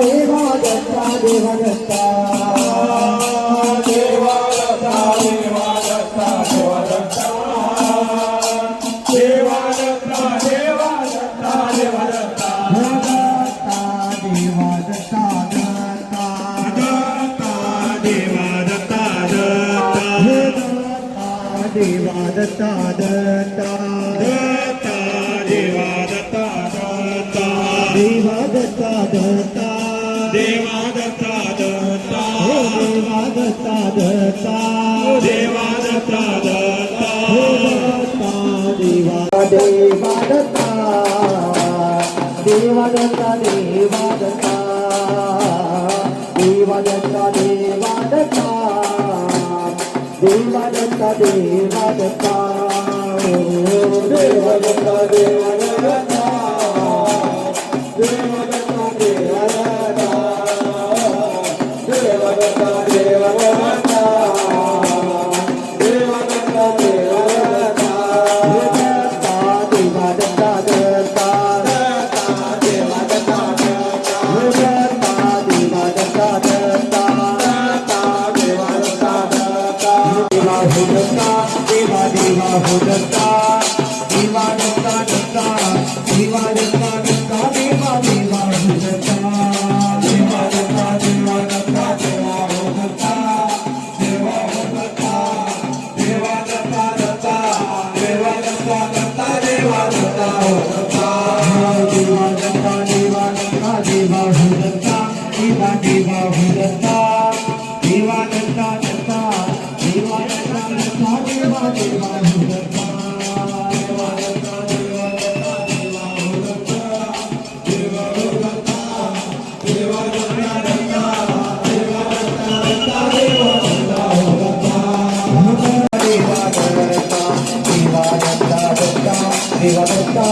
देवा दत्ता देवा दत्ता देवा दत्ता देवा दत्ता देवा दत्ता देवा दत्ता देवा दत्ता देवा दत्ता देवा दत्ता देवा दत्ता देवा दत्ता दत्ता देवा दत्ता दत्ता देवा दत्ता दत्ता देवा दत्ता दत्ता देवा दत्ता दत्ता देवा दत्ता दत्ता देवा देवा दत्ता देवा दत्ता देवा दत्ता देवा दत्ता देवा दत्ता देवा दत्ता देवा दत्ता देवा दत्ता देवा दत्ता देवा दत्ता देवा दत्ता देवा दत्ता देवा दत्ता देवा दत्ता देवा दत्ता देवा दत्ता दत्ता देवा दत्ता देवा दत्ता दत्ता देवा दत्ता दत्ता देवा हो दत्ता देवा देवा हो दत्ता देवा दत्ता दत्ता देवा दत्ता दत्ता देवा देवा हो दत्ता देवा दत्ता देवा दत्ता देवा हो दत्ता देवा हो दत्ता देवा दत्ता दत्ता देवा दत्ता दत्ता देवा दत्ता हो दत्ता देवा दत्ता देवा दत्ता देवा हो दत्ता देवा देवा हो दत्ता देवा दत्ता दत्ता देवा दत्ता दत्ता देवा देवा हो दत्ता देवा दत्ता देवा दत्ता देवा हो दत्ता देवा हो दत्ता देवा दत्ता दत्ता देवा दत्ता दत्ता देवा दत्ता हो दत्ता देवा दत्ता देवा दत्ता दत्ता देवा दत्ता देवा दत्ता देवा दत्ता दत्ता देवा देवा दत्ता देवा दत्ता दत्ता देवा दत्ता देवा दत्ता देवा दत्ता दत्ता देवा दत्ता दत्ता देवा दत्ता दत्ता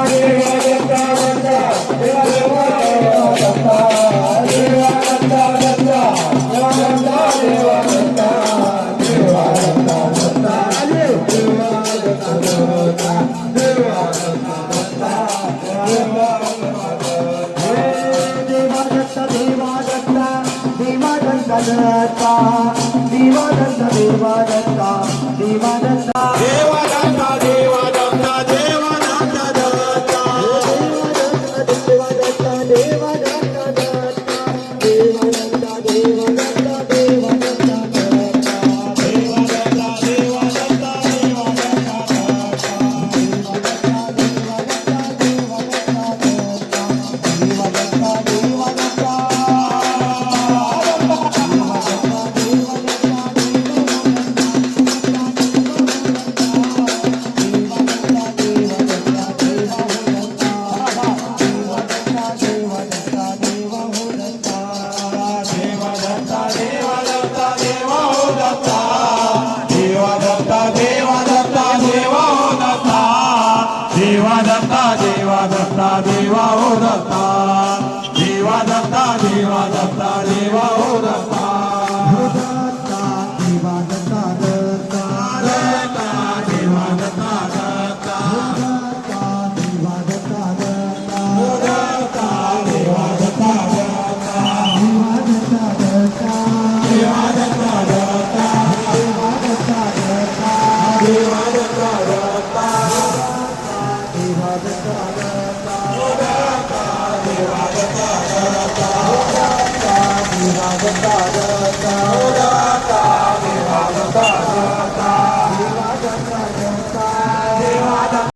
देवा देवा दत्ता देवा दत्ता देवा दत्ता दत्ता देवा दत्ता देवा दत्ता देवा दत्ता देवा दत्ता देवा दत्ता देवा दत्ता दत्ता देवा दत्ता देवा दत्ता दत्ता देवा दत्ता देवा दत्ता देवा दत्ता दत्ता देवा दत्ता देवा दत्ता देवा दत्ता देवा दत्ता देवा दत्ता देवा दत्ता देवा हो दत्ता देवा दत्ता देवा दत्ता देवा हो दत्ता देवा दत्ता देवा दत्ता देवा हो दत्ता देवा दत्ता देवा दत्ता देवा हो दत्ता देवा दत्ता दत्ता दत्ता देवा दत्ता दत्ता देवा दत्ता दत्ता दत्ता देवा दत्ता दत्ता देवा दत्ता दत्ता देवा दत्ता दत्ता देवा दत्ता दत्ता देवा दत्ता दत्ता देवा दत्ता दत्ता देवा दत्ता दत्ता देवा दत्ता दत्ता